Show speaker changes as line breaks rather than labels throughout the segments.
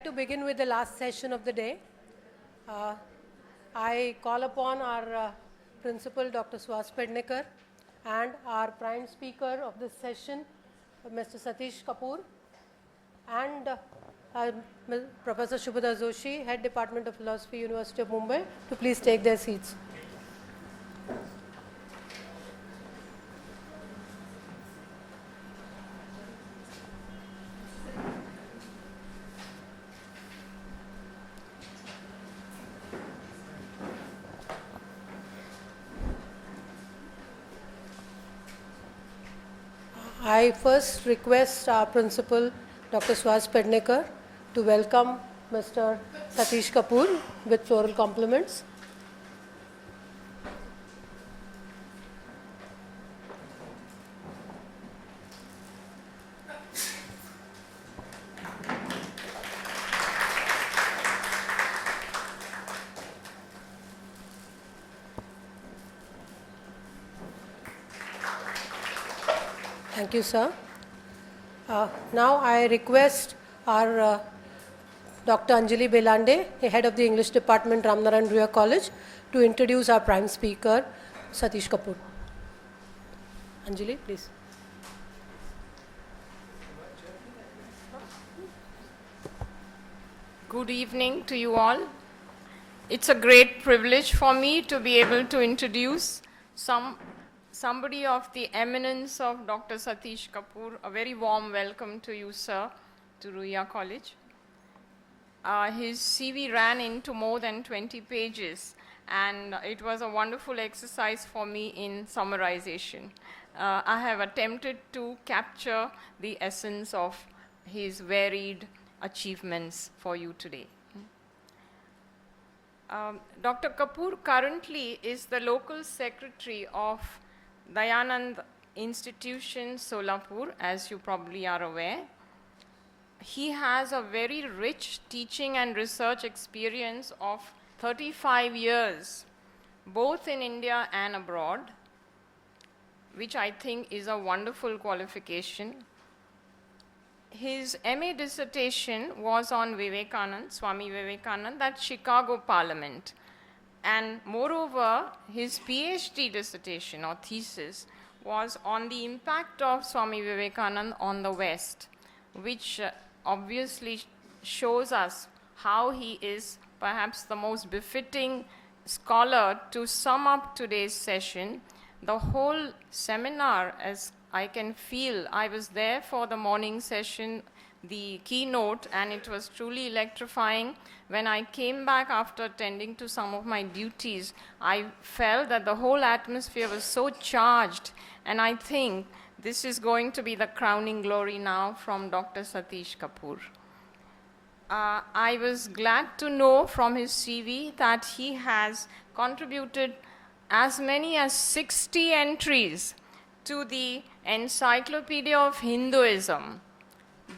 To begin with the last session of the day, I call upon our principal, Dr. Swami Vivekananda, and our prime speaker of this session, Mr. Satish Kapoor, and Professor Shubhada Joshi, Head Department of Philosophy, University of Mumbai, to please take their seats. I first request our principal, Dr. Swami Vivekananda, to welcome Mr. Satish Kapoor with floral compliments. Thank you, sir. Now I request our Dr. Anjali Belande, Head of the English Department, Ramnaran Ruya College, to introduce our prime speaker, Satish Kapoor. Anjali, please.
Good evening to you all. It's a great privilege for me to be able to introduce somebody of the eminence of Dr. Satish Kapoor. A very warm welcome to you, sir, to Ruya College. His CV ran into more than 20 pages, and it was a wonderful exercise for me in summarization. I have attempted to capture the essence of his varied achievements for you today. Dr. Kapoor currently is the local secretary of Dayanand institution, Solapur, as you probably are aware. He has a very rich teaching and research experience of 35 years, both in India and abroad, which I think is a wonderful qualification. His MA dissertation was on Vivekananda, Swami Vivekananda, at Chicago Parliament. And moreover, his PhD dissertation or thesis was on the impact of Swami Vivekananda on the West, which obviously shows us how he is perhaps the most befitting scholar to sum up today's session. The whole seminar, as I can feel, I was there for the morning session, the keynote, and it was truly electrifying. When I came back after attending to some of my duties, I felt that the whole atmosphere was so charged, and I think this is going to be the crowning glory now from Dr. Satish Kapoor. I was glad to know from his CV that he has contributed as many as 60 entries to the Encyclopedia of Hinduism.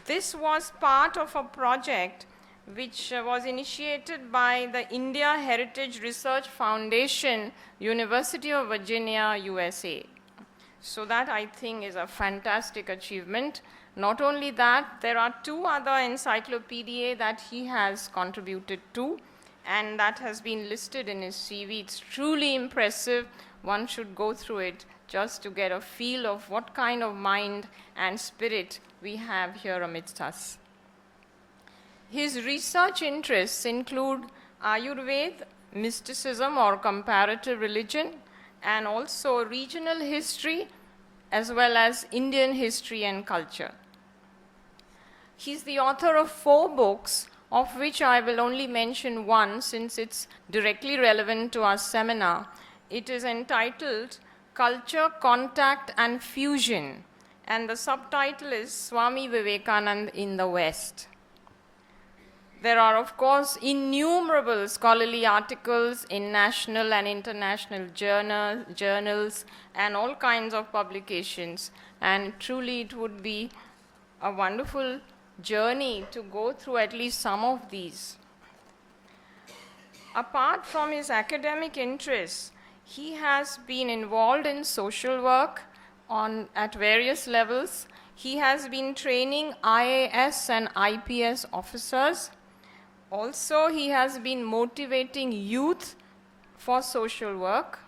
This was part of a project which was initiated by the India Heritage Research Foundation, University of Virginia, USA. So that, I think, is a fantastic achievement. Not only that, there are two other encyclopediae that he has contributed to, and that has been listed in his CV. It's truly impressive. One should go through it just to get a feel of what kind of mind and spirit we have here amidst us. His research interests include Ayurveda, mysticism or comparative religion, and also regional history, as well as Indian history and culture. He's the author of 4 books, of which I will only mention one since it's directly relevant to our seminar. It is entitled Culture, Contact and Fusion, and the subtitle is Swami Vivekananda in the West. There are, of course, innumerable scholarly articles in national and international journals and all kinds of publications, and truly it would be a wonderful journey to go through at least some of these. Apart from his academic interests, he has been involved in social work at various levels. He has been training IAS and IPS officers. Also, he has been motivating youth for social work.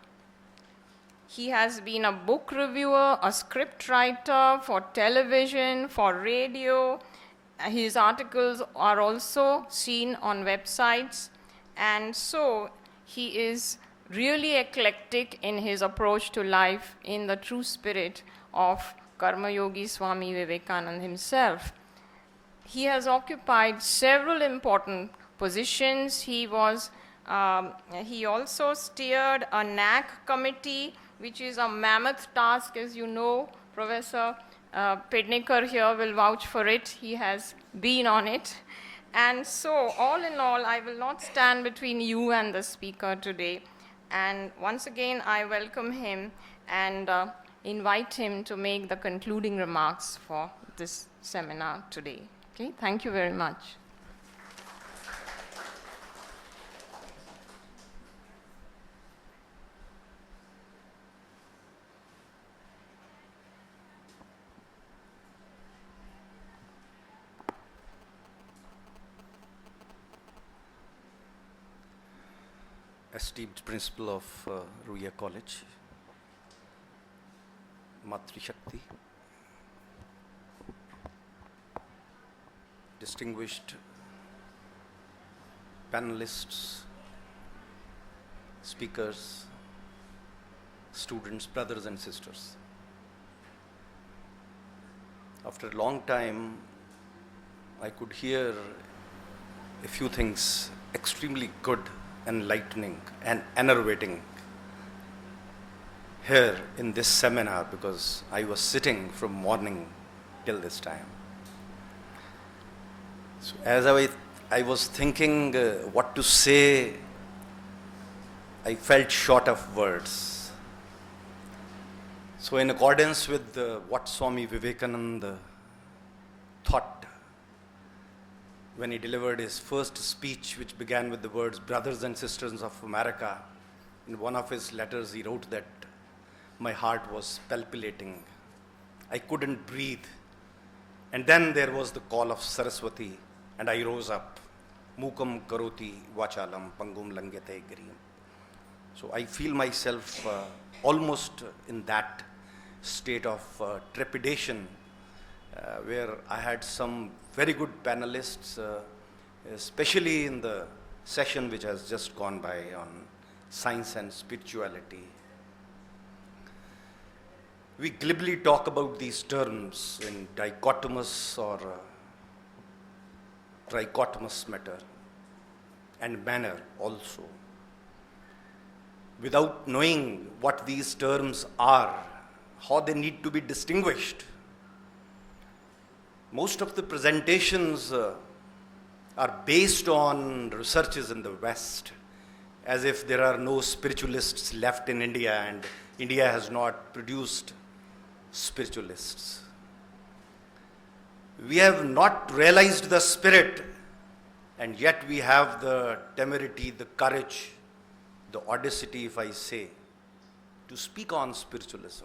He has been a book reviewer, a script writer for television, for radio. His articles are also seen on websites. And so he is really eclectic in his approach to life in the true spirit of Karma Yogi Swami Vivekananda himself. He has occupied several important positions. He also steered a NAC committee, which is a mammoth task, as you know. Professor Pednekar here will vouch for it. He has been on it. And so, all in all, I will not stand between you and the speaker today. And once again, I welcome him and invite him to make the concluding remarks for this seminar today. Okay, thank you very much.
Esteemed Principal of Ruya College, Matri Shakti, distinguished panelists, speakers, students, brothers and sisters. After a long time, I could hear a few things extremely good, enlightening and enervating here in this seminar, because I was sitting from morning till this time. So as I was thinking what to say, I felt short of words. So in accordance with what Swami Vivekananda thought when he delivered his first speech, which began with the words, "Brothers and sisters of America," in one of his letters he wrote that my heart was palpitating. I couldn't breathe. And then there was the call of Saraswati, and I rose up. Mukam karoti vachalam pangum langyate giriyam. So I feel myself almost in that state of trepidation, where I had some very good panelists, especially in the session which has just gone by on science and spirituality. We glibly talk about these terms in dichotomous or trichotomous matter and manner also, without knowing what these terms are, how they need to be distinguished. Most of the presentations are based on researches in the West, as if there are no spiritualists left in India and India has not produced spiritualists. We have not realized the spirit, and yet we have the temerity, the courage, the audacity, if I say, to speak on spiritualism.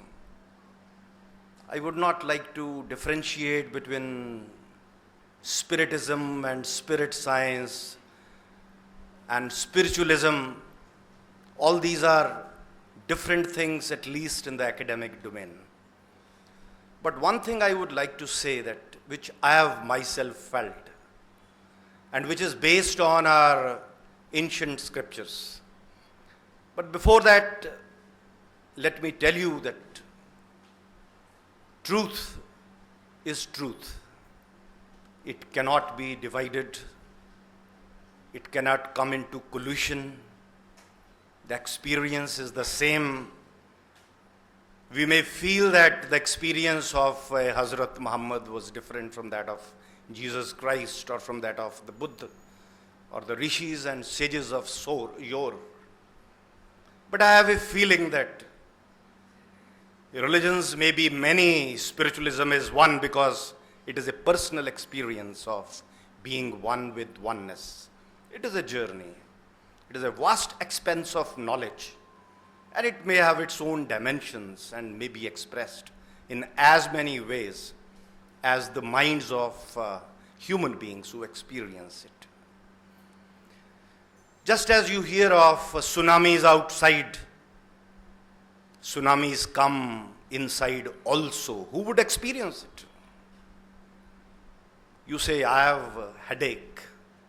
I would not like to differentiate between spiritism and spirit science and spiritualism. All these are different things, at least in the academic domain. But one thing I would like to say, that which I have myself felt and which is based on our ancient scriptures. But before that, let me tell you that truth is truth. It cannot be divided. It cannot come into collusion. The experience is the same. We may feel that the experience of Hazrat Muhammad was different from that of Jesus Christ or from that of the Buddha or the rishis and sages of yore. But I have a feeling that religions may be many, spiritualism is one, because it is a personal experience of being one with oneness. It is a journey. It is a vast expanse of knowledge, and it may have its own dimensions and may be expressed in as many ways as the minds of human beings who experience it. Just as you hear of tsunamis outside, tsunamis come inside also. Who would experience it? You say, I have a headache.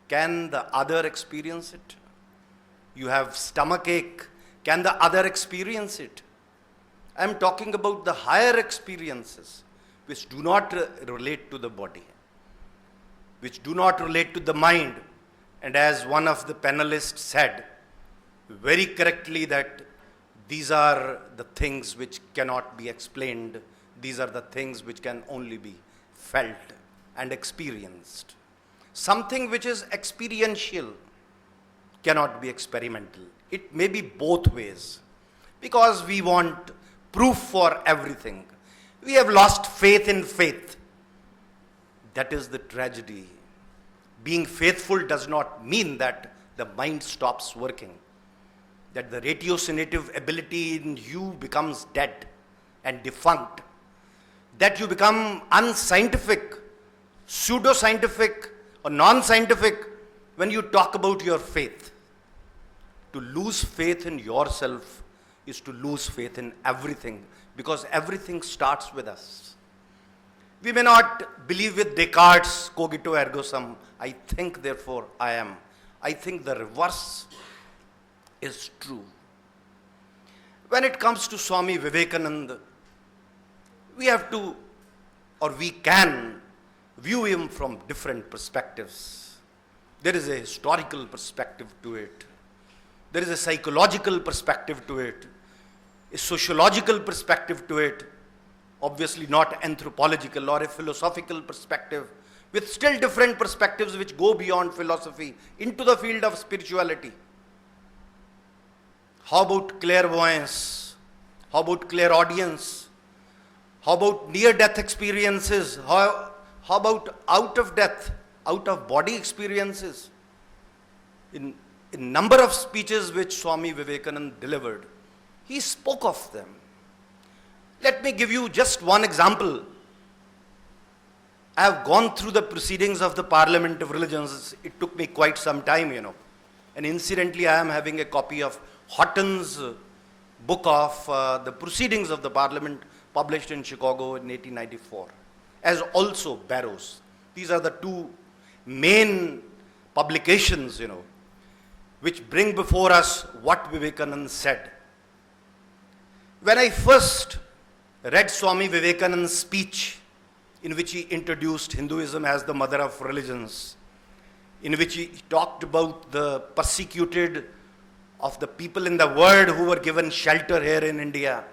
Can the other experience it? You have stomachache. Can the other experience it? I am talking about the higher experiences which do not relate to the body, which do not relate to the mind. And as one of the panelists said very correctly, that these are the things which cannot be explained. These are the things which can only be felt and experienced. Something which is experiential cannot be experimental. It may be both ways, because we want proof for everything. We have lost faith in faith. That is the tragedy. Being faithful does not mean that the mind stops working, that the ratiocinative ability in you becomes dead and defunct, that you become unscientific, pseudo-scientific or non-scientific when you talk about your faith. To lose faith in yourself is to lose faith in everything, because everything starts with us. We may not believe with Descartes' cogito ergo sum, I think therefore I am. I think the reverse is true. When it comes to Swami Vivekananda, we have to, or we can, view him from different perspectives. There is a historical perspective to it. There is a psychological perspective to it, a sociological perspective to it, obviously not anthropological, or a philosophical perspective, with still different perspectives which go beyond philosophy into the field of spirituality. How about clairvoyance? How about clairaudience? How about near-death experiences? How about out-of-death, out-of-body experiences? In number of speeches which Swami Vivekananda delivered, he spoke of them. Let me give you just one example. I have gone through the proceedings of the Parliament of Religions. It took me quite some time, And incidentally, I am having a copy of Houghton's book of the proceedings of the Parliament, published in Chicago in 1894, as also Barrow's. These are the two main publications, which bring before us what Vivekananda said. When I first read Swami Vivekananda's speech, in which he introduced Hinduism as the mother of religions, in which he talked about the persecuted of the people in the world who were given shelter here in India,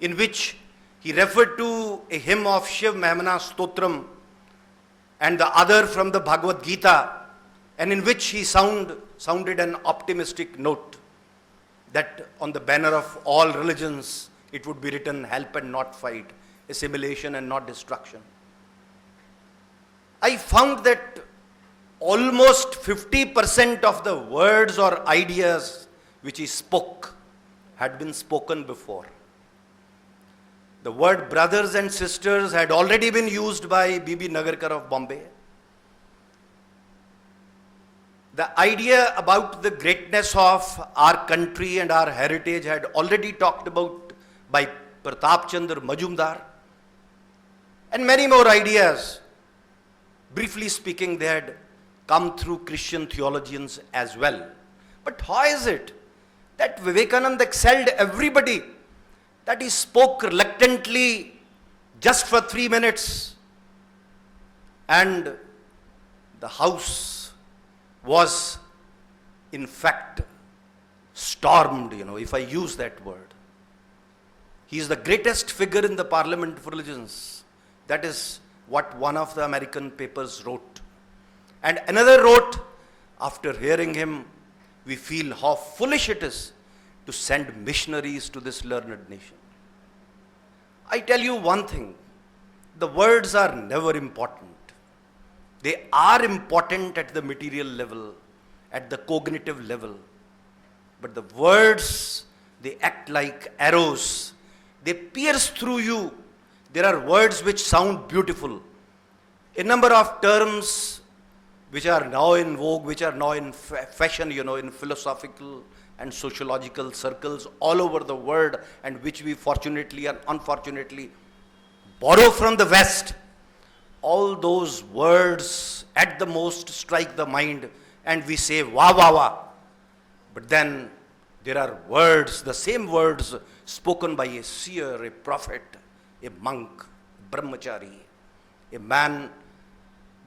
in which he referred to a hymn of Shiv Mahimana Stotram and the other from the Bhagavad Gita, and in which he sounded an optimistic note that on the banner of all religions it would be written, help and not fight, assimilation and not destruction. I found that almost 50% of the words or ideas which he spoke had been spoken before. The word brothers and sisters had already been used by B.B. Nagarkar of Bombay. The idea about the greatness of our country and our heritage had already talked about by Pratap Chandra Majumdar, and many more ideas. Briefly speaking, they had come through Christian theologians as well. But how is it that Vivekananda excelled everybody, that he spoke reluctantly just for 3 minutes, and the house was in fact stormed, if I use that word. He is the greatest figure in the Parliament of Religions. That is what one of the American papers wrote. And another wrote, after hearing him, we feel how foolish it is to send missionaries to this learned nation. I tell you one thing, the words are never important. They are important at the material level, at the cognitive level. But the words, they act like arrows. They pierce through you. There are words which sound beautiful. A number of terms which are now in vogue, which are now in fashion, in philosophical and sociological circles all over the world, and which we fortunately and unfortunately borrow from the West. All those words at the most strike the mind and we say, wah, wah, wah. But then there are words, the same words spoken by a seer, a prophet, a monk, brahmachari, a man,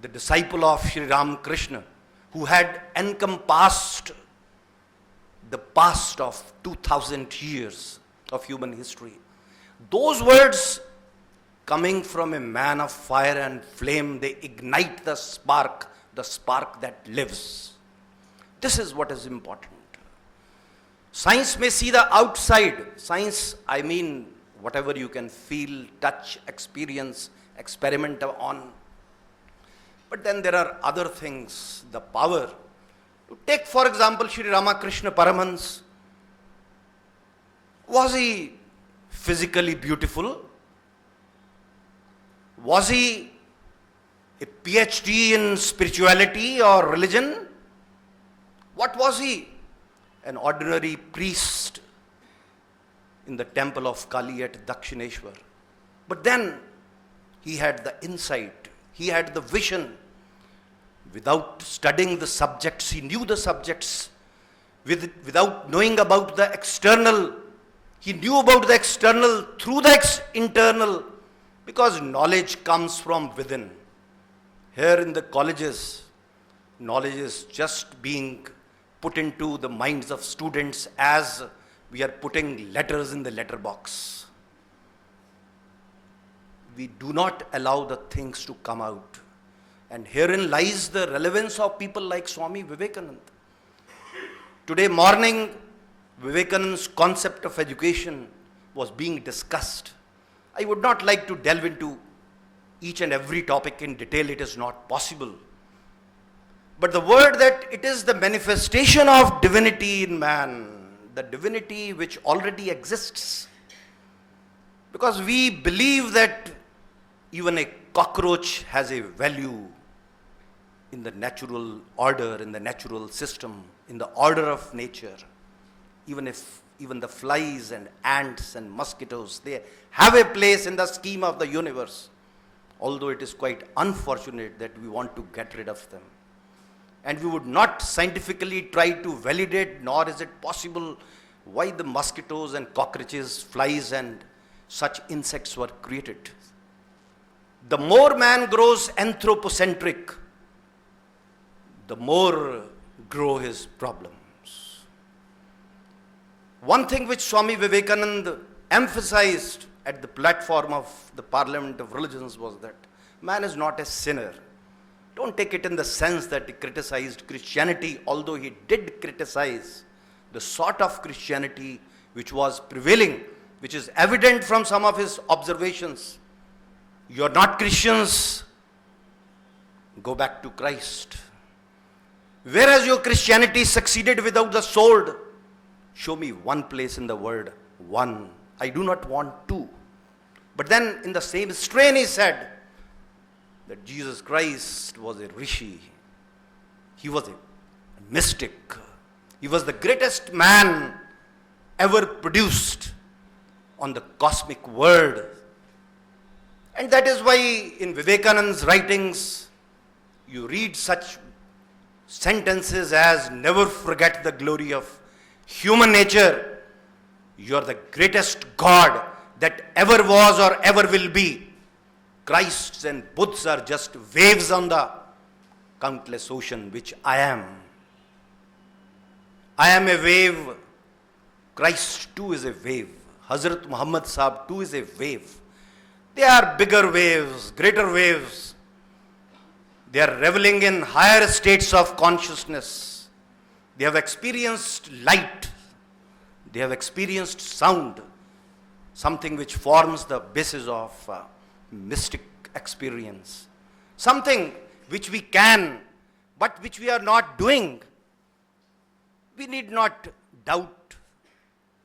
the disciple of Sri Ramakrishna, who had encompassed the past of 2000 years of human history. Those words coming from a man of fire and flame, they ignite the spark that lives. This is what is important. Science may see the outside. Science, I mean, whatever you can feel, touch, experience, experiment on. But then there are other things, the power. Take, for example, Sri Ramakrishna Paramhans. Was he physically beautiful? Was he a PhD in spirituality or religion? What was he? An ordinary priest in the temple of Kali at Dakshineshwar. But then he had the insight, he had the vision. Without studying the subjects, he knew the subjects. Without knowing about the external, he knew about the external through the internal, because knowledge comes from within. Here in the colleges, knowledge is just being put into the minds of students as we are putting letters in the letterbox. We do not allow the things to come out. And herein lies the relevance of people like Swami Vivekananda. Today morning, Vivekananda's concept of education was being discussed. I would not like to delve into each and every topic in detail, it is not possible. But the word that it is the manifestation of divinity in man, the divinity which already exists. Because we believe that even a cockroach has a value in the natural order, in the natural system, in the order of nature. Even the flies and ants and mosquitoes, they have a place in the scheme of the universe. Although it is quite unfortunate that we want to get rid of them. And we would not scientifically try to validate, nor is it possible why the mosquitoes and cockroaches, flies and such insects were created. The more man grows anthropocentric, the more grow his problems. One thing which Swami Vivekananda emphasized at the platform of the Parliament of Religions was that man is not a sinner. Don't take it in the sense that he criticized Christianity, although he did criticize the sort of Christianity which was prevailing, which is evident from some of his observations. You are not Christians, go back to Christ. Where has your Christianity succeeded without the sword? Show me one place in the word, one. I do not want two. But then in the same strain he said that Jesus Christ was a rishi. He was a mystic. He was the greatest man ever produced on the cosmic world. And that is why in Vivekananda's writings, you read such sentences as, never forget the glory of human nature. You are the greatest God that ever was or ever will be. Christs and Buddhas are just waves on the countless ocean, which I am. I am a wave. Christ too is a wave. Hazrat Muhammad Sahib too is a wave. They are bigger waves, greater waves. They are reveling in higher states of consciousness. They have experienced light. They have experienced sound, something which forms the basis of mystic experience. Something which we can, but which we are not doing. We need not doubt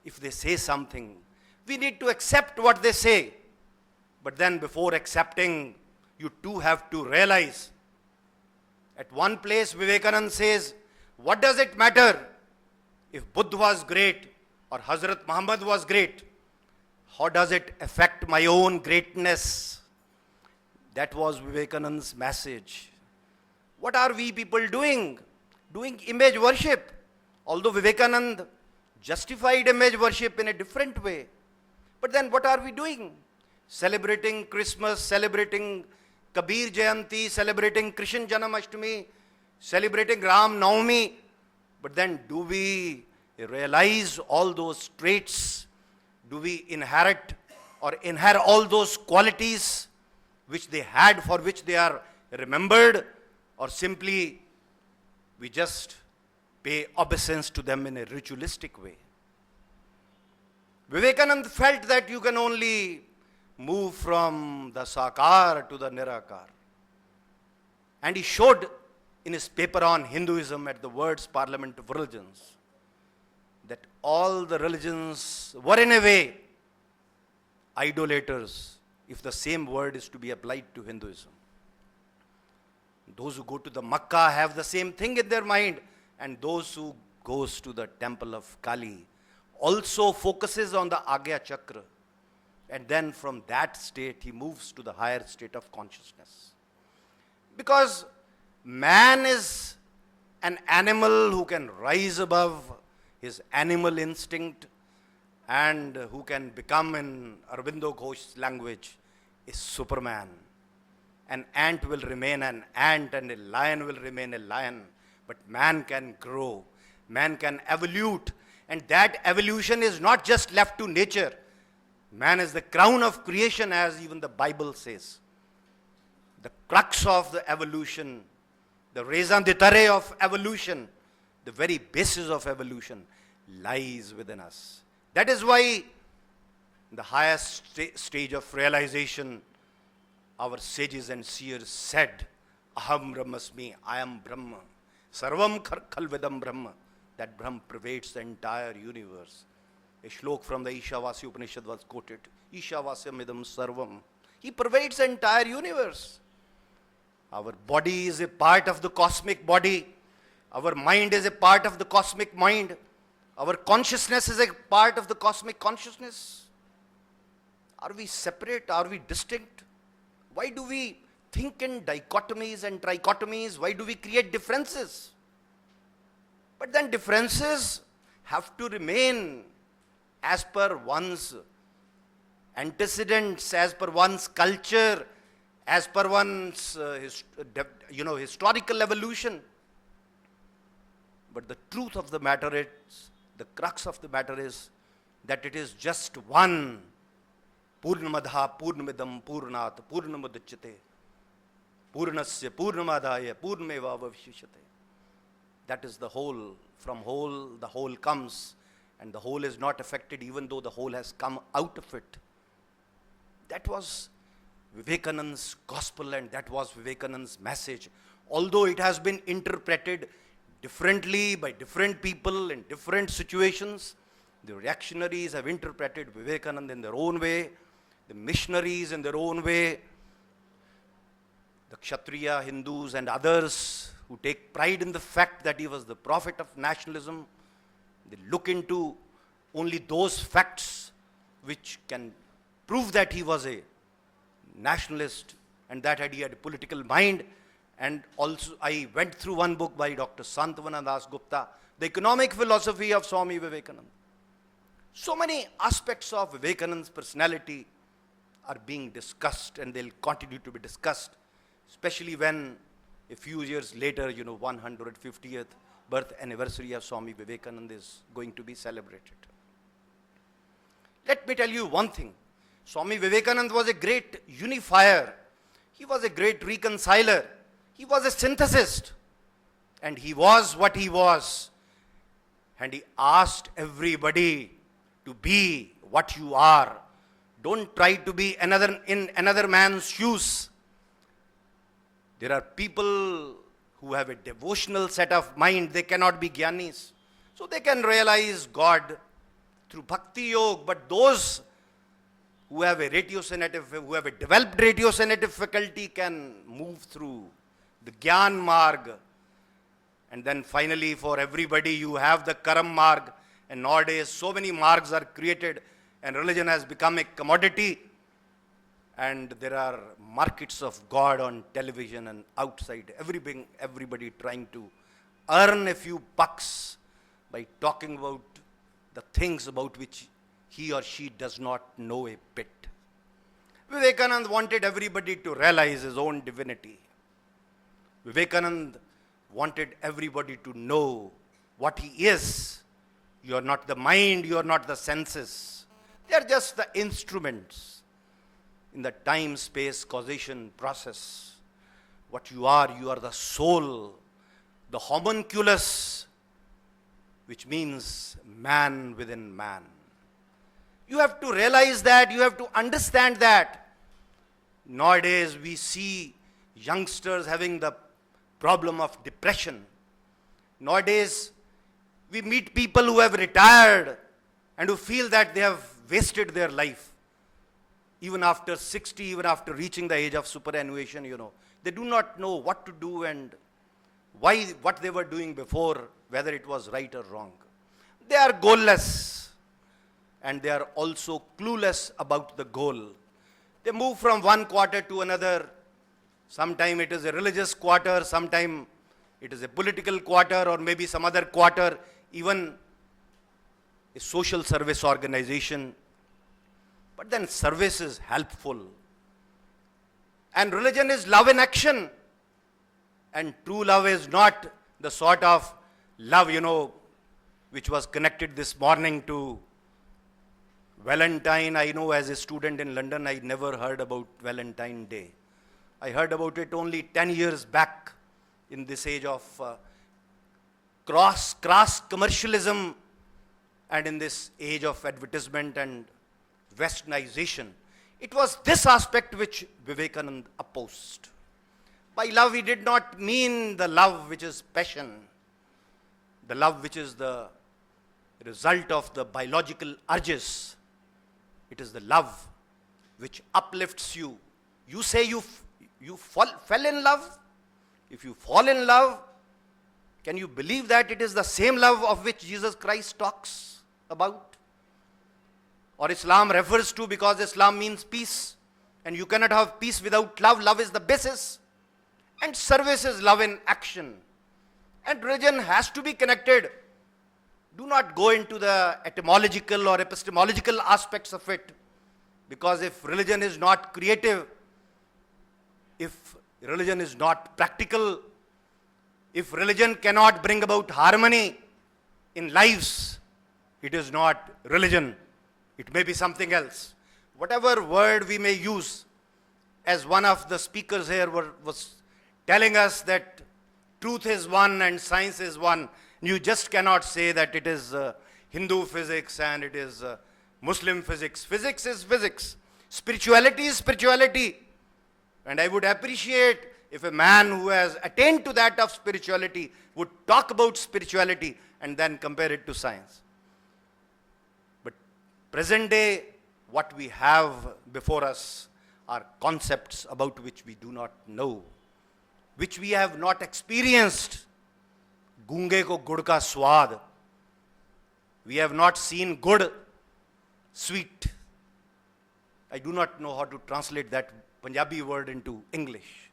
if they say something. We need to accept what they say. But then before accepting, you too have to realize At one place, Vivekananda says, what does it matter if Buddha was great or Hazrat Muhammad was great? How does it affect my own greatness? That was Vivekananda's message. What are we people doing? Doing image worship. Although Vivekananda justified image worship in a different way. But then what are we doing? Celebrating Christmas, celebrating Kabir Jayanti, celebrating Krishna Janamashtami, celebrating Ram Navami. But then do we realize all those traits? Do we inherit all those qualities which they had, for which they are remembered? Or simply we just pay obeisance to them in a ritualistic way? Vivekananda felt that you can only move from the Sakar to the Nirakar. And he showed in his paper on Hinduism at the World's Parliament of Religions that all the religions were in a way idolaters, if the same word is to be applied to Hinduism. Those who go to the Makkah have the same thing in their mind, and those who goes to the temple of Kali also focuses on the Agya Chakra, and then from that state he moves to the higher state of consciousness. Because man is an animal who can rise above his animal instinct and who can become, in Aurobindo Ghosh's language, a Superman. An ant will remain an ant and a lion will remain a lion. But man can grow, man can evolute, and that evolution is not just left to nature. Man is the crown of creation, as even the Bible says. The crux of the evolution, the raison d'etre of evolution, the very basis of evolution lies within us. That is why the highest stage of realization, our sages and seers said, Aham Brahmasmi, I am Brahma. Sarvam Khalvidam Brahma. That Brahma pervades the entire universe. A shlok from the Ishavasya Upanishad was quoted. Ishavasyam idam sarvam. He pervades the entire universe. Our body is a part of the cosmic body. Our mind is a part of the cosmic mind. Our consciousness is a part of the cosmic consciousness. Are we separate? Are we distinct? Why do we think in dichotomies and trichotomies? Why do we create differences? But then differences have to remain as per one's antecedents, as per one's culture, as per one's historical evolution. But the truth of the matter is, the crux of the matter is that it is just one. Purnamadha Purnamidam Purnat Purnamudachyate Purnasya Purnamadaya Purnameva Avashishyate. That is the whole. From whole, the whole comes, and the whole is not affected even though the whole has come out of it. That was Vivekananda's gospel, and that was Vivekananda's message. Although it has been interpreted differently by different people in different situations, the reactionaries have interpreted Vivekananda in their own way, the missionaries in their own way, the Kshatriya Hindus and others who take pride in the fact that he was the prophet of nationalism. They look into only those facts which can prove that he was a nationalist and that he had a political mind. And also I went through one book by Dr. Santavana Das Gupta, The Economic Philosophy of Swami Vivekananda. So many aspects of Vivekananda's personality are being discussed, and they'll continue to be discussed, especially when a few years later, 150th birth anniversary of Swami Vivekananda is going to be celebrated. Let me tell you one thing. Swami Vivekananda was a great unifier. He was a great reconciler. He was a synthesist. And he was what he was. And he asked everybody to be what you are. Don't try to be in another man's shoes. There are people who have a devotional set of mind. They cannot be jnanis. So they can realize God through bhakti yoga. But those who have a developed ratiocinative faculty can move through the Gyan Marg, and then finally for everybody you have the Karam Marg, and nowadays so many margs are created and religion has become a commodity, and there are markets of God on television and outside, everybody trying to earn a few bucks by talking about the things about which he or she does not know a bit. Vivekananda wanted everybody to realize his own divinity. Vivekananda wanted everybody to know what he is. You are not the mind, you are not the senses. They are just the instruments in the time, space, causation process. What you are the soul, the homunculus, which means man within man. You have to realize that, you have to understand that. Nowadays we see youngsters having the problem of depression. Nowadays we meet people who have retired and who feel that they have wasted their life. Even after 60, even after reaching the age of superannuation, they do not know what to do and why what they were doing before, whether it was right or wrong. They are goalless, and they are also clueless about the goal. They move from one quarter to another. Sometime it is a religious quarter, sometime it is a political quarter, or maybe some other quarter, even a social service organization. But then service is helpful. And religion is love in action. And true love is not the sort of love, which was connected this morning to Valentine. I know as a student in London, I never heard about Valentine Day. I heard about it only 10 years back in this age of crass commercialism and in this age of advertisement and westernization. It was this aspect which Vivekananda opposed. By love, he did not mean the love which is passion, the love which is the result of the biological urges. It is the love which uplifts you. You say you fell in love. If you fall in love, can you believe that it is the same love of which Jesus Christ talks about? Or Islam refers to, because Islam means peace. And you cannot have peace without love. Love is the basis. And service is love in action. And religion has to be connected. Do not go into the etymological or epistemological aspects of it. Because if religion is not creative, if religion is not practical, if religion cannot bring about harmony in lives, it is not religion. It may be something else. Whatever word we may use, as one of the speakers here was telling us that truth is one and science is one. You just cannot say that it is Hindu physics and it is Muslim physics. Physics is physics. Spirituality is spirituality. And I would appreciate if a man who has attained to that of spirituality would talk about spirituality and then compare it to science. Present day, what we have before us are concepts about which we do not know, which we have not experienced. Gunge ko gud ka swad. We have not seen good, sweet. I do not know how to translate that Punjabi word into English.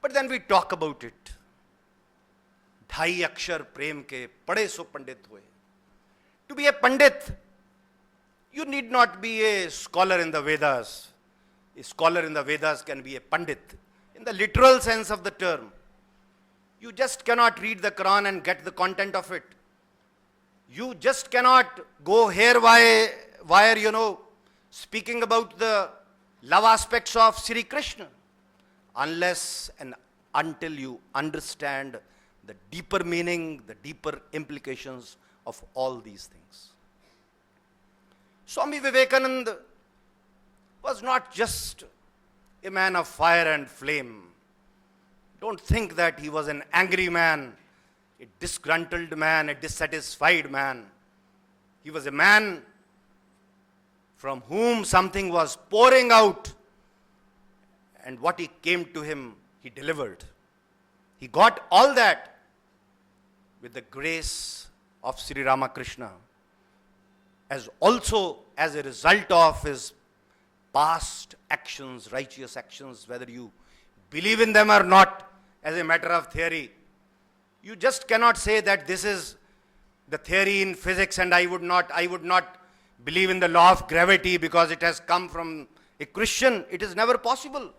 But then we talk about it. Dhai akshar prem ke pade so pandit hue. To be a pandit, you need not be a scholar in the Vedas. A scholar in the Vedas can be a pandit in the literal sense of the term. You just cannot read the Quran and get the content of it. You just cannot go here wire, speaking about the love aspects of Sri Krishna, unless and until you understand the deeper meaning, the deeper implications of all these things. Swami Vivekananda was not just a man of fire and flame. Don't think that he was an angry man, a disgruntled man, a dissatisfied man. He was a man from whom something was pouring out, and what he came to him, he delivered. He got all that with the grace of Sri Ramakrishna, as also as a result of his past actions, righteous actions, whether you believe in them or not, as a matter of theory. You just cannot say that this is the theory in physics and I would not believe in the law of gravity because it has come from a Christian. It is never possible.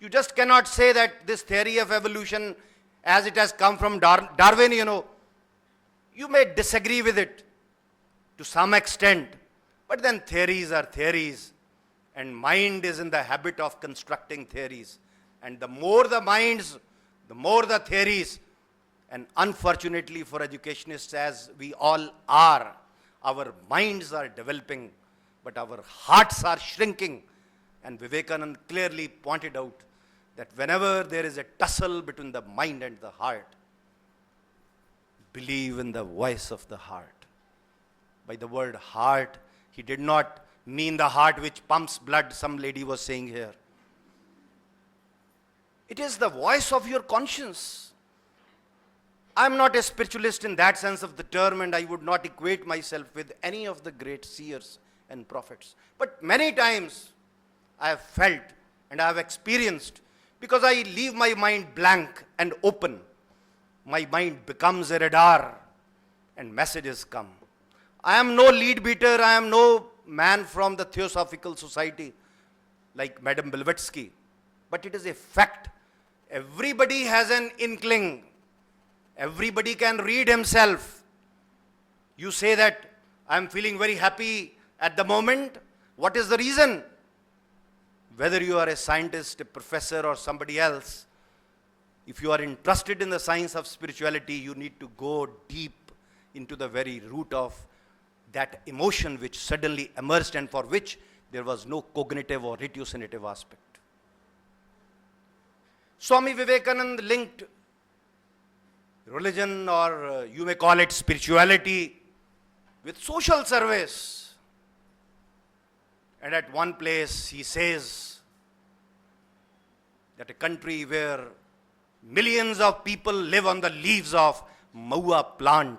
You just cannot say that this theory of evolution, as it has come from Darwin, you may disagree with it to some extent, but then theories are theories, and mind is in the habit of constructing theories. And the more the minds, the more the theories. And unfortunately for educationists, as we all are, our minds are developing, but our hearts are shrinking. And Vivekananda clearly pointed out that whenever there is a tussle between the mind and the heart, believe in the voice of the heart. By the word heart, he did not mean the heart which pumps blood, some lady was saying here. It is the voice of your conscience. I am not a spiritualist in that sense of the term, and I would not equate myself with any of the great seers and prophets. But many times I have felt and I have experienced, because I leave my mind blank and open, my mind becomes a radar and messages come. I am no lead beater, I am no man from the Theosophical Society like Madame Blavatsky, but it is a fact. Everybody has an inkling. Everybody can read himself. You say that I am feeling very happy at the moment. What is the reason? Whether you are a scientist, a professor, or somebody else, if you are interested in the science of spirituality, you need to go deep into the very root of that emotion which suddenly emerged and for which there was no cognitive or ratiocinative aspect. Swami Vivekananda linked religion, or you may call it spirituality, with social service. And at one place he says that a country where millions of people live on the leaves of maua plant,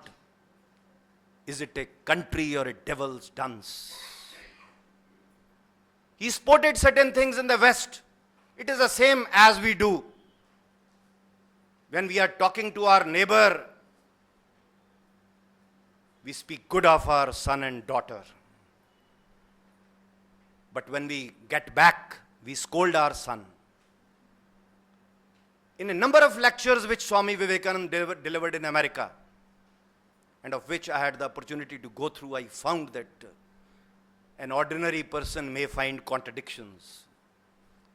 is it a country or a devil's dance? He spotted certain things in the West. It is the same as we do. When we are talking to our neighbor, we speak good of our son and daughter. But when we get back, we scold our son. In a number of lectures which Swami Vivekananda delivered in America, and of which I had the opportunity to go through, I found that an ordinary person may find contradictions,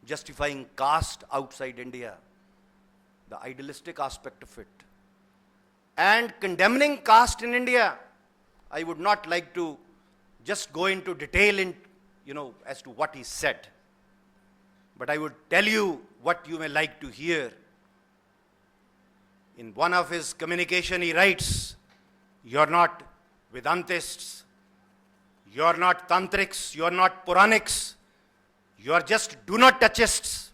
justifying caste outside India, the idealistic aspect of it, and condemning caste in India. I would not like to just go into detail as to what he said, but I would tell you what you may like to hear. In one of his communication, he writes, "You're not Vedantists, you're not Tantrics, you're not Puranics, you're just do not touchists.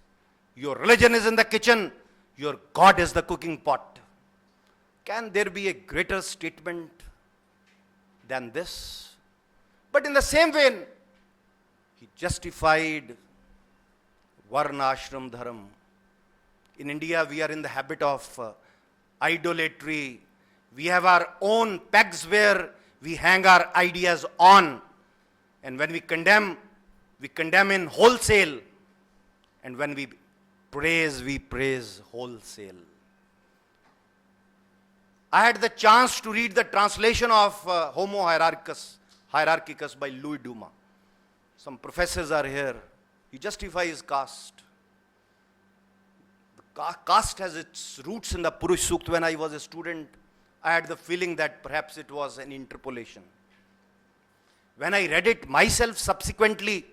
Your religion is in the kitchen, your God is the cooking pot." Can there be a greater statement than this? But in the same vein, he justified Varna Ashram Dharam. In India, we are in the habit of idolatry. We have our own pegs where we hang our ideas on. And when we condemn in wholesale. And when we praise wholesale. I had the chance to read the translation of Homo Hierarchicus by Louis Dumas. Some professors are here. He justifies caste. Caste has its roots in the Purush Sukta. When I was a student, I had the feeling that perhaps it was an interpolation. When I read it myself subsequently,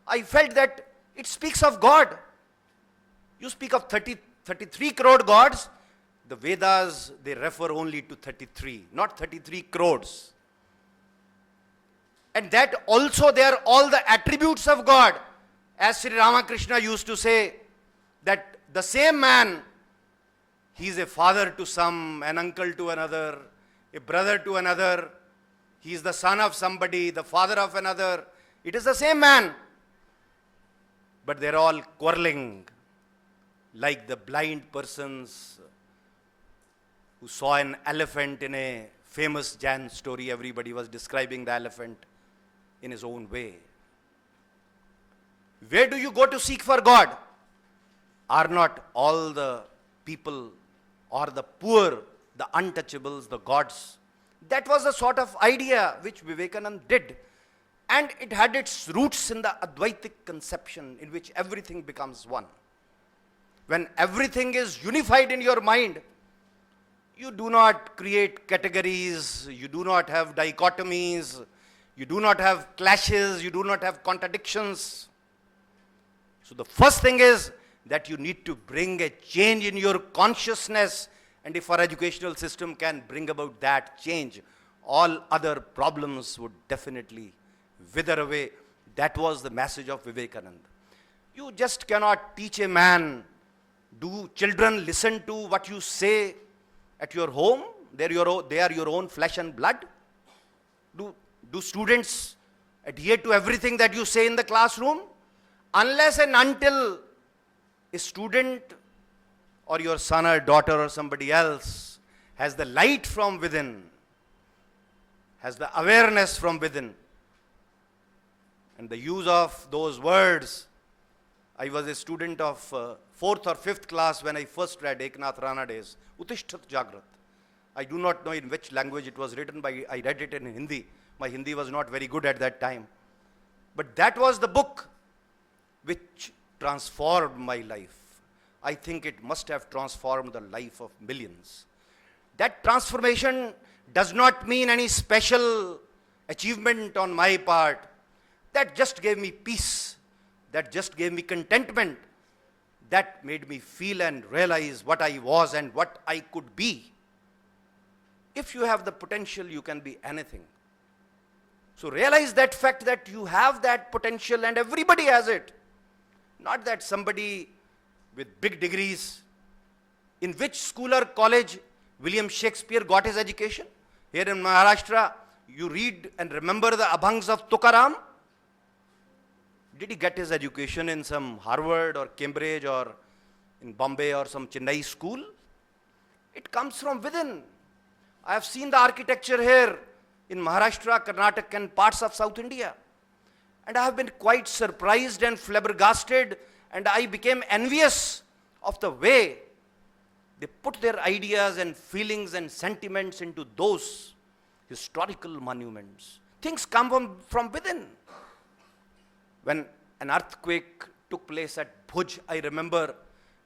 I felt that it speaks of God. You speak of 33 crore gods. The Vedas, they refer only to 33, not 33 crores. And that also they are all the attributes of God. As Sri Ramakrishna used to say, that the same man He is a father to some, an uncle to another, a brother to another. He is the son of somebody, the father of another. It is the same man. But they're all quarreling like the blind persons who saw an elephant in a famous Jan story. Everybody was describing the elephant in his own way. Where do you go to seek for God? Are not all the people or the poor, the untouchables, the gods? That was the sort of idea which Vivekananda did. And it had its roots in the Advaitic conception in which everything becomes one. When everything is unified in your mind, you do not create categories, you do not have dichotomies, you do not have clashes, you do not have contradictions. So the first thing is that you need to bring a change in your consciousness, and if our educational system can bring about that change, all other problems would definitely wither away. That was the message of Vivekananda. You just cannot teach a man. Do children listen to what you say at your home? They are your own flesh and blood. Do students adhere to everything that you say in the classroom? Unless and until a student or your son or daughter or somebody else has the light from within, has the awareness from within, and the use of those words. I was a student of 4th or 5th class when I first read Eknath Ranade's Utishtat Jagrat. I do not know in which language it was written, but I read it in Hindi. My Hindi was not very good at that time. But that was the book which transformed my life. I think it must have transformed the life of millions. That transformation does not mean any special achievement on my part. That just gave me peace. That just gave me contentment. That made me feel and realize what I was and what I could be. If you have the potential, you can be anything. So realize that fact that you have that potential and everybody has it. Not that somebody with big degrees. In which school or college William Shakespeare got his education? Here in Maharashtra, you read and remember the Abhangs of Tukaram. Did he get his education in some Harvard or Cambridge or in Bombay or some Chennai school? It comes from within. I have seen the architecture here in Maharashtra, Karnataka and parts of South India. And I have been quite surprised and flabbergasted, and I became envious of the way they put their ideas and feelings and sentiments into those historical monuments. Things come from within. When an earthquake took place at Bhuj, I remember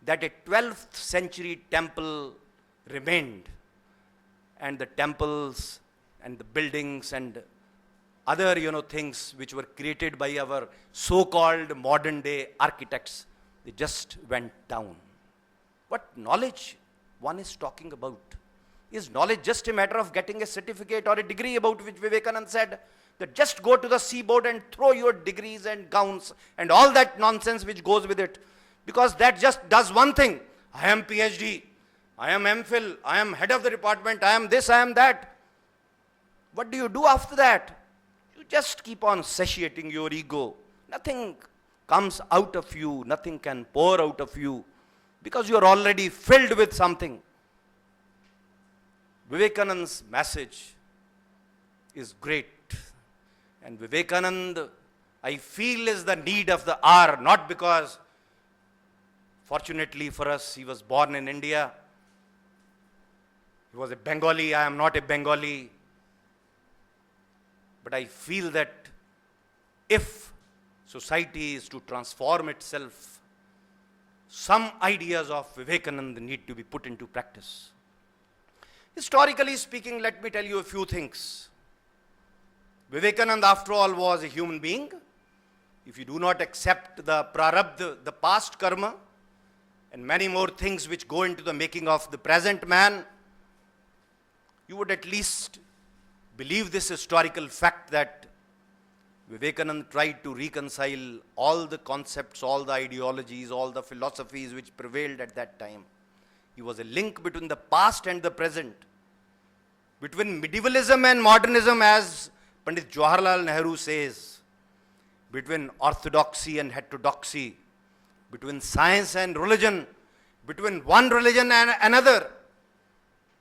that a 12th century temple remained, and the temples and the buildings and other things which were created by our so-called modern day architects, they just went down. What knowledge one is talking about? Is knowledge just a matter of getting a certificate or a degree, about which Vivekananda said that just go to the seaboard and throw your degrees and gowns and all that nonsense which goes with it? Because that just does one thing. I am PhD, I am MPhil, I am head of the department, I am this, I am that. What do you do after that? You just keep on satiating your ego. Nothing comes out of you, nothing can pour out of you, because you are already filled with something. Vivekananda's message is great. And Vivekananda, I feel, is the need of the hour, not because, fortunately for us, he was born in India. He was a Bengali, I am not a Bengali. But I feel that if society is to transform itself, some ideas of Vivekananda need to be put into practice. Historically speaking, let me tell you a few things. Vivekananda, after all, was a human being. If you do not accept the prarabdha, the past karma, and many more things which go into the making of the present man, you would at least believe this historical fact that Vivekananda tried to reconcile all the concepts, all the ideologies, all the philosophies which prevailed at that time. He was a link between the past and the present, between medievalism and modernism, as Pandit Jawaharlal Nehru says, between orthodoxy and heterodoxy, between science and religion, between one religion and another.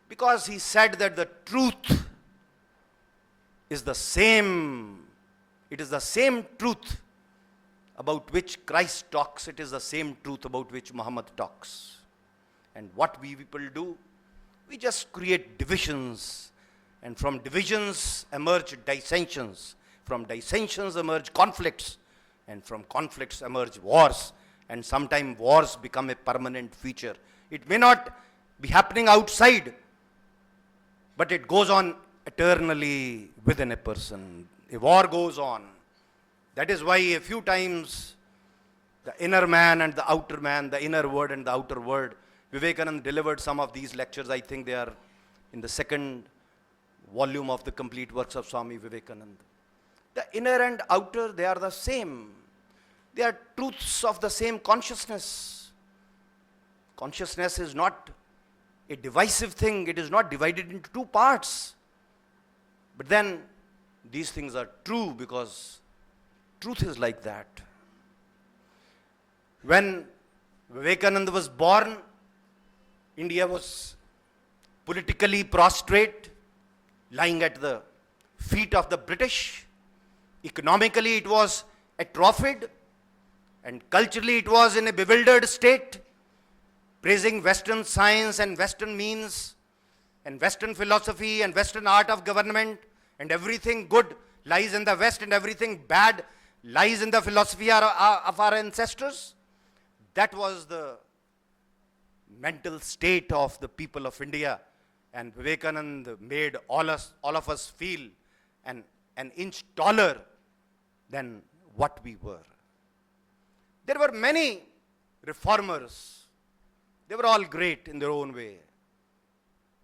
Because he said that the truth is the same. It is the same truth about which Christ talks. It is the same truth about which Muhammad talks. And what we people do, we just create divisions. And from divisions emerge dissensions. From dissensions emerge conflicts. And from conflicts emerge wars. And sometimes wars become a permanent feature. It may not be happening outside, but it goes on eternally within a person. A war goes on. That is why a few times the inner man and the outer man, the inner word and the outer word, Vivekananda delivered some of these lectures. I think they are in the second volume of the complete works of Swami Vivekananda. The inner and outer, they are the same. They are truths of the same consciousness. Consciousness is not a divisive thing. It is not divided into two parts. But then these things are true because truth is like that. When Vivekananda was born, India was politically prostrate, lying at the feet of the British. Economically, it was atrophied, and culturally, it was in a bewildered state, praising Western science and Western means, and Western philosophy and Western art of government, and everything good lies in the West, and everything bad lies in the philosophy of our ancestors. That was the mental state of the people of India, and Vivekananda made all of us feel an inch taller than what we were. There were many reformers. They were all great in their own way.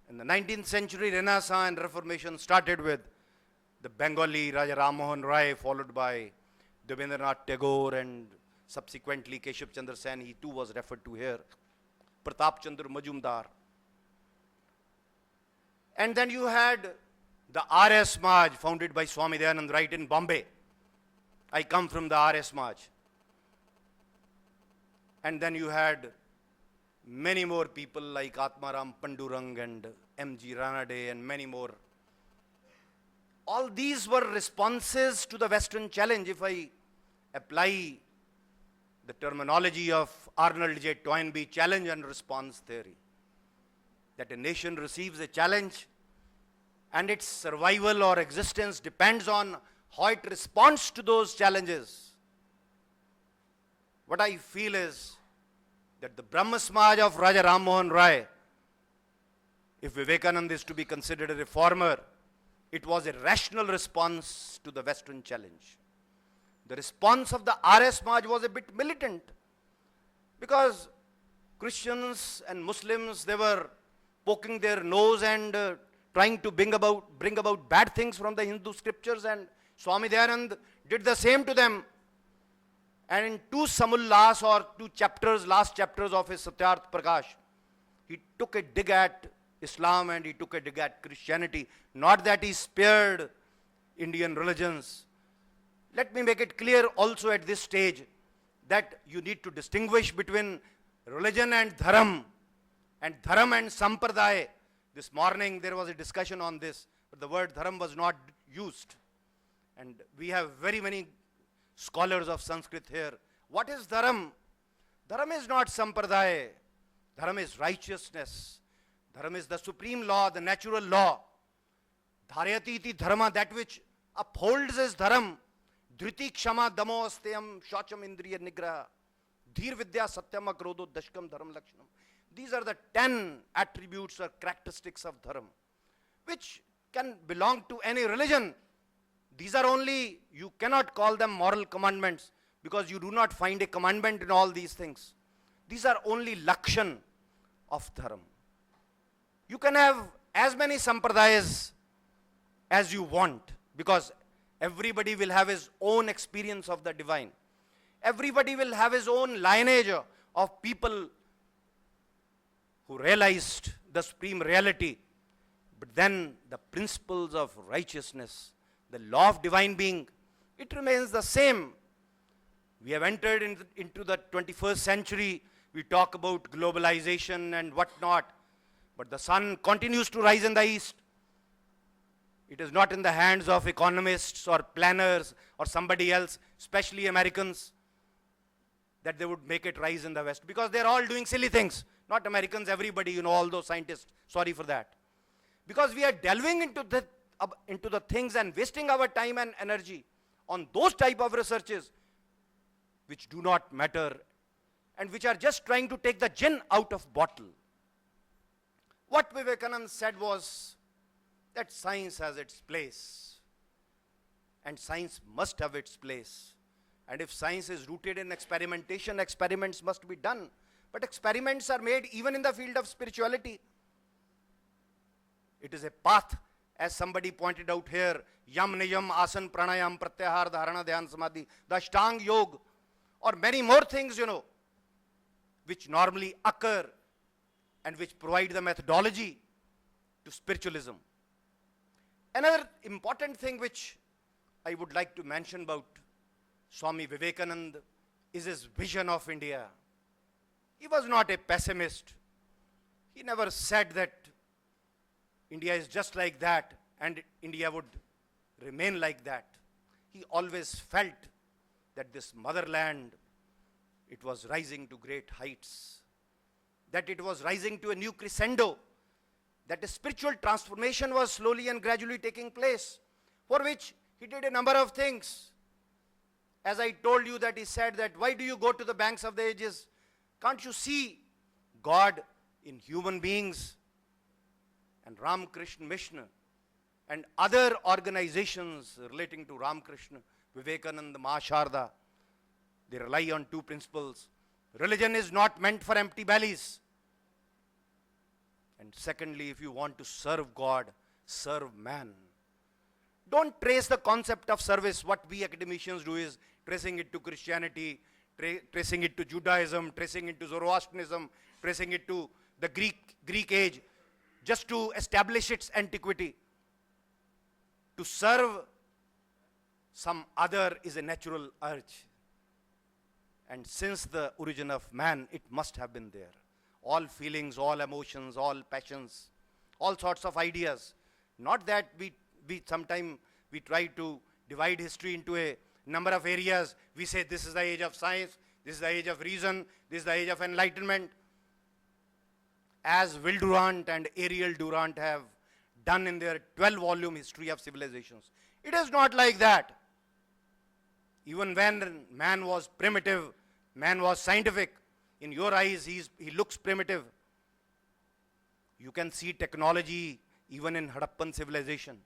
In the 19th century, Renaissance and Reformation started with the Bengali Raja Ram Mohan Rai, followed by Devendranath Tagore, and subsequently Keshav Chandra Sen, he too was referred to here, Pratap Chandra Majumdar. And then you had the Arya Samaj, founded by Swami Dayanand, right in Bombay. I come from the Arya Samaj. And then you had many more people like Atmaram Pandurang and M.G. Ranade and many more. All these were responses to the Western challenge. If I apply the terminology of Arnold J. Toynbee, challenge and response theory, that a nation receives a challenge and its survival or existence depends on how it responds to those challenges. What I feel is that the Brahma Samaj of Raja Ram Mohan Rai, if Vivekananda is to be considered a reformer, it was a rational response to the Western challenge. The response of the Arya Samaj was a bit militant, because Christians and Muslims, they were poking their nose and trying to bring about bad things from the Hindu scriptures, and Swami Dayanand did the same to them. And in two samullas, or two chapters, last chapters of his Satyarth Prakash, he took a dig at Islam and he took a dig at Christianity. Not that he spared Indian religions. Let me make it clear also at this stage that you need to distinguish between religion and dharam and sampradaya. This morning there was a discussion on this, but the word dharam was not used. And we have very many scholars of Sanskrit here. What is dharam? Dharam is not sampradaya. Dharam is righteousness. Dharam is the supreme law, the natural law. Dharyati iti dharma, that which upholds is dharam. Dhriti kshama damo asteyam shacham indriya nigraha. Dhir vidya satyam akrodho dashkam dharam lakshanam. These are the 10 attributes or characteristics of dharam, which can belong to any religion. These are only, you cannot call them moral commandments, because you do not find a commandment in all these things. These are only lakshan of dharam. You can have as many sampradayas as you want, because everybody will have his own experience of the divine. Everybody will have his own lineage of people who realized the supreme reality, but then the principles of righteousness, the law of divine being, it remains the same. We have entered into the 21st century. We talk about globalization and whatnot, but the sun continues to rise in the east. It is not in the hands of economists or planners or somebody else, especially Americans, that they would make it rise in the west, because they're all doing silly things. Not Americans, everybody, all those scientists, sorry for that. Because we are delving into the things and wasting our time and energy on those type of researches which do not matter and which are just trying to take the gin out of bottle. What Vivekananda said was that science has its place, and science must have its place. And if science is rooted in experimentation, experiments must be done. But experiments are made even in the field of spirituality. It is a path, as somebody pointed out here, yam niyam asan pranayam pratyahar dharana dhyan samadhi, the ashtang yoga, or many more things, which normally occur and which provide the methodology to spiritualism. Another important thing which I would like to mention about Swami Vivekananda is his vision of India. He was not a pessimist. He never said that India is just like that and India would remain like that. He always felt that this motherland, it was rising to great heights, that it was rising to a new crescendo, that a spiritual transformation was slowly and gradually taking place, for which he did a number of things. As I told you, that he said that, why do you go to the banks of the ages? Can't you see God in human beings? And Ram Krishna Mission and other organizations relating to Ram Krishna, Vivekananda, Mahasharda, they rely on two principles. Religion is not meant for empty bellies. And secondly, if you want to serve God, serve man. Don't trace the concept of service. What we academicians do is tracing it to Christianity, tracing it to Judaism, tracing it to Zoroastrianism, tracing it to the Greek age, just to establish its antiquity. To serve some other is a natural urge. And since the origin of man, it must have been there. All feelings, all emotions, all passions, all sorts of ideas. Not that we sometimes we try to divide history into a number of areas. We say this is the age of science, this is the age of reason, this is the age of enlightenment. As Will Durant and Ariel Durant have done in their 12-volume history of civilizations. It is not like that. Even when man was primitive, man was scientific, in your eyes he looks primitive. You can see technology even in Harappan civilization.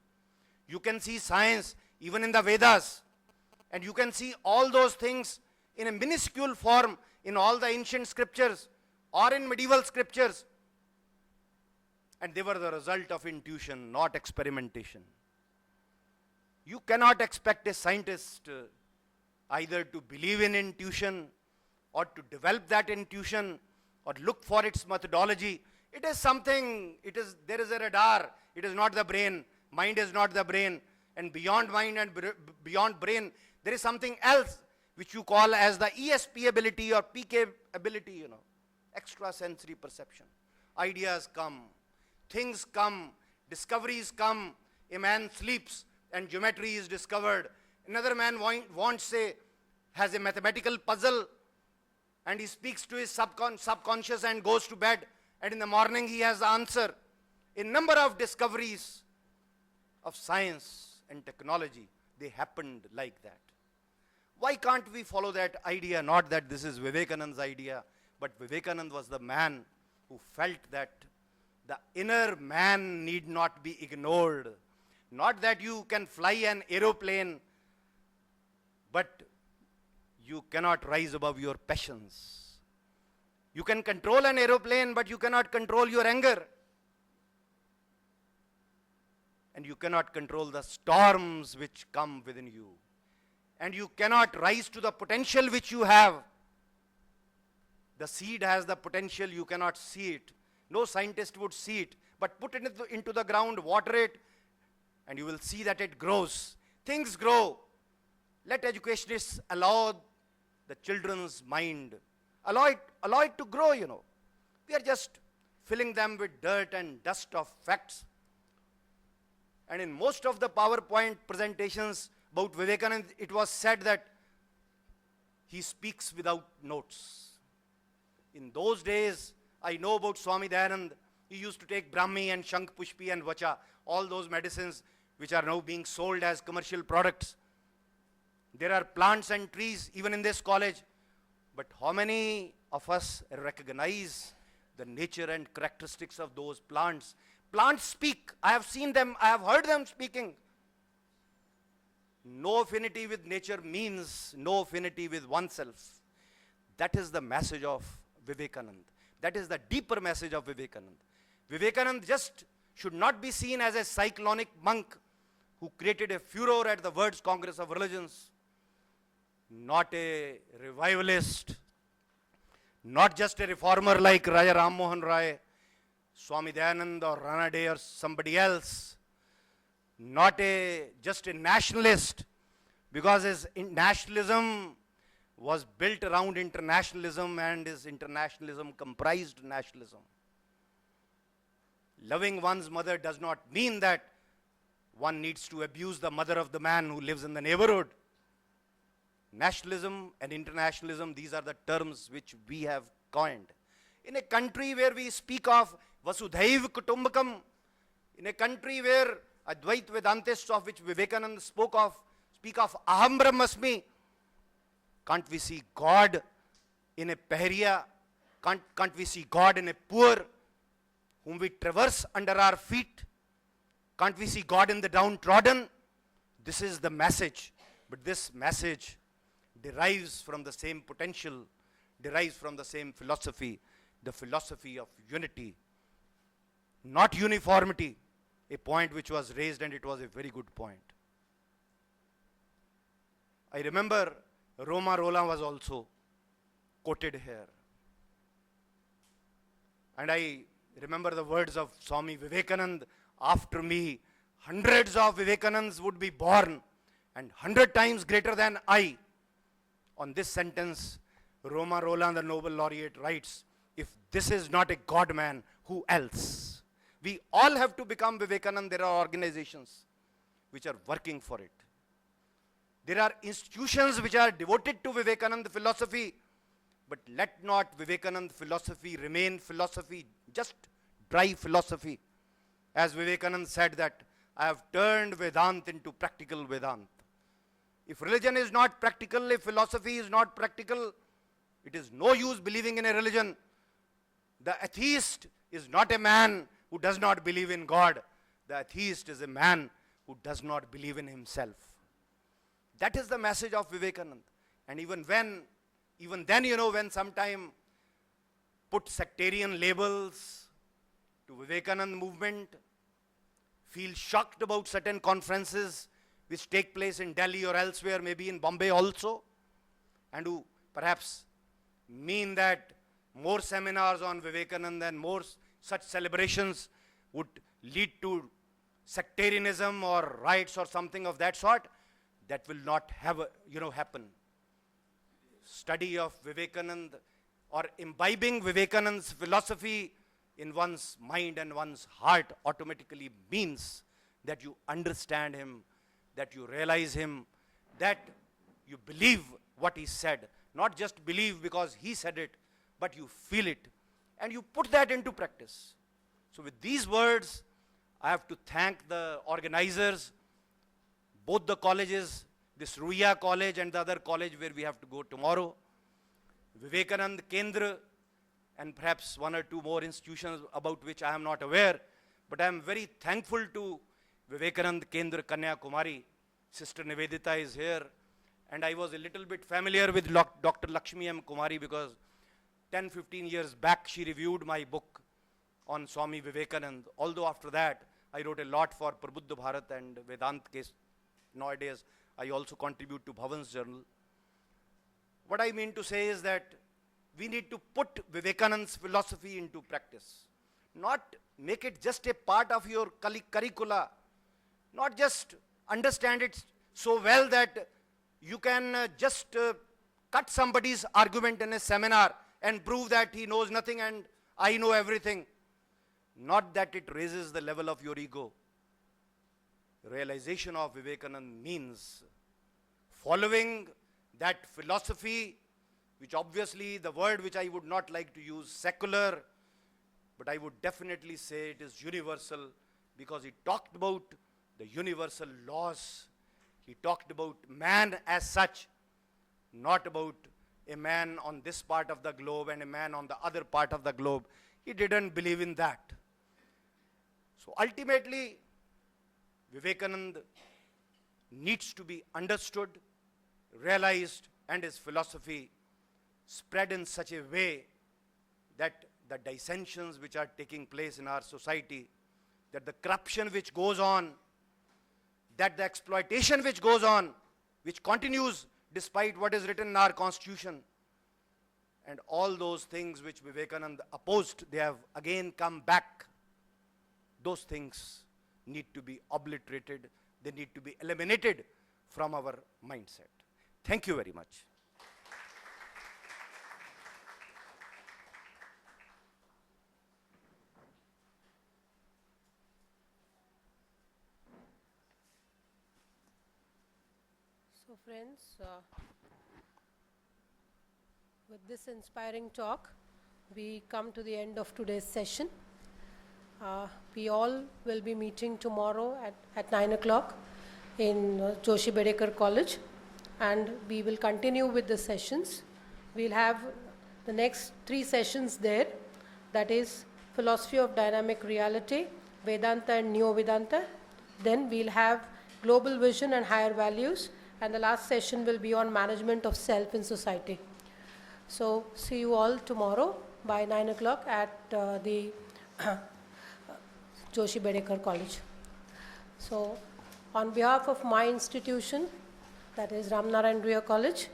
You can see science even in the Vedas. And you can see all those things in a minuscule form in all the ancient scriptures or in medieval scriptures. And they were the result of intuition, not experimentation. You cannot expect a scientist either to believe in intuition or to develop that intuition or look for its methodology. It is something, there is a radar. It is not the brain. Mind is not the brain. And beyond mind and beyond brain, there is something else which you call as the ESP ability or PK ability, extrasensory perception. Ideas come, things come, discoveries come. A man sleeps and geometry is discovered. Another man has a mathematical puzzle and he speaks to his subconscious and goes to bed, and in the morning he has the answer. A number of discoveries of science and technology, they happened like that. Why can't we follow that idea? Not that this is Vivekananda's idea, but Vivekananda was the man who felt that the inner man need not be ignored. Not that you can fly an aeroplane, but you cannot rise above your passions. You can control an aeroplane, but you cannot control your anger. And you cannot control the storms which come within you. And you cannot rise to the potential which you have. The seed has the potential, you cannot see it. No scientist would see it. But put it into the ground, water it, and you will see that it grows. Things grow. Let educationists allow the children's mind, allow it to grow, We are just filling them with dirt and dust of facts. And in most of the PowerPoint presentations about Vivekananda, it was said that he speaks without notes. In those days, I know about Swami Dayanand. He used to take Brahmi and Shank Pushpi and Vacha, all those medicines which are now being sold as commercial products. There are plants and trees even in this college. But how many of us recognize the nature and characteristics of those plants? Plants speak. I have seen them. I have heard them speaking. No affinity with nature means no affinity with oneself. That is the message of Vivekananda. That is the deeper message of Vivekananda. Vivekananda just should not be seen as a cyclonic monk who created a furor at the World's Congress of Religions. Not a revivalist. Not just a reformer like Raja Ram Mohan Rai, Swami Dayanand or Rana Day or somebody else. Not just a nationalist, because his nationalism was built around internationalism and his internationalism comprised nationalism. Loving one's mother does not mean that one needs to abuse the mother of the man who lives in the neighborhood. Nationalism and internationalism, these are the terms which we have coined. In a country where we speak of Vasudhaiv Kutumbakam, in a country where Advait Vedantists, of which Vivekananda speak of Aham Brahmasmi, can't we see God in a pahariya? Can't we see God in a poor whom we traverse under our feet? Can't we see God in the downtrodden? This is the message. But this message derives from the same potential, derives from the same philosophy, the philosophy of unity, not uniformity, a point which was raised and it was a very good point. I remember Roma Rolla was also quoted here. And I remember the words of Swami Vivekananda, after me, hundreds of Vivekanandas would be born and 100 times greater than I. On this sentence, Roma Rolla, the Nobel laureate, writes, if this is not a God man, who else? We all have to become Vivekananda. There are organizations which are working for it. There are institutions which are devoted to Vivekananda philosophy, but let not Vivekananda philosophy remain philosophy, just dry philosophy. As Vivekananda said that, I have turned Vedant into practical Vedant. If religion is not practical, if philosophy is not practical, it is no use believing in a religion. The atheist is not a man who does not believe in God. The atheist is a man who does not believe in himself. That is the message of Vivekananda. And even then, when sometime put sectarian labels to Vivekananda movement, feel shocked about certain conferences which take place in Delhi or elsewhere, maybe in Bombay also, and who perhaps mean that more seminars on Vivekananda and more such celebrations would lead to sectarianism or riots or something of that sort. That will not have happen. Study of Vivekananda or imbibing Vivekananda's philosophy in one's mind and one's heart automatically means that you understand him, that you realize him, that you believe what he said. Not just believe because he said it, but you feel it and you put that into practice. So with these words, I have to thank the organizers, both the colleges, this Ruia college and the other college where we have to go tomorrow, Vivekananda Kendra, and perhaps one or two more institutions about which I am not aware, but I am very thankful to Vivekananda Kendra Kanyakumari. Sister Nivedita is here, and I was a little bit familiar with Dr. Lakshmi M. Kumari because 10-15 years back she reviewed my book on Swami Vivekananda. Although after that I wrote a lot for Prabuddha Bharat and Vedant case. Nowadays I also contribute to Bhavan's journal. What I mean to say is that we need to put Vivekananda's philosophy into practice.
not make it just a part of your curricula, not just understand it so well that you can just cut somebody's argument in a seminar and prove that he knows nothing and I know everything. Not that it raises the level of your ego. Realization of Vivekananda means following that philosophy, which obviously the word which I would not like to use, secular, but I would definitely say it is universal, because he talked about the universal laws. He talked about man as such, not about a man on this part of the globe and a man on the other part of the globe. He didn't believe in that. So ultimately, Vivekananda needs to be understood, realized, and his philosophy spread in such a way that the dissensions which are taking place in our society, that the corruption which goes on, that the exploitation which goes on, which continues despite what is written in our constitution, and all those things which Vivekananda opposed, they have again come back. Those things need to be obliterated. They need to be eliminated from our mindset. Thank you very much.
So friends, with this inspiring talk, we come to the end of today's session. We all will be meeting tomorrow at 9 o'clock in Joshi Bedekar College, and we will continue with the sessions. We'll have the next 3 sessions there, that is Philosophy of Dynamic Reality, Vedanta and Neo Vedanta. Then we'll have Global Vision and Higher Values, and the last session will be on Management of Self in Society. So see you all tomorrow by 9 o'clock at the Joshi Bedekar College. So on behalf of my institution, that is Ramnarayan Ruya College,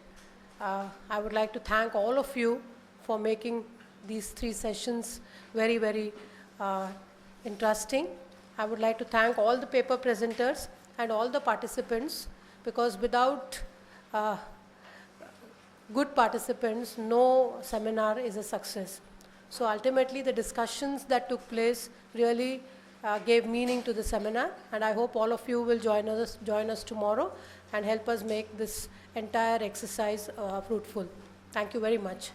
I would like to thank all of you for making these 3 sessions very, very interesting. I would like to thank all the paper presenters and all the participants, because without good participants, no seminar is a success. So ultimately, the discussions that took place really gave meaning to the seminar, and I hope all of you will join us tomorrow and help us make this entire exercise fruitful. Thank you very much.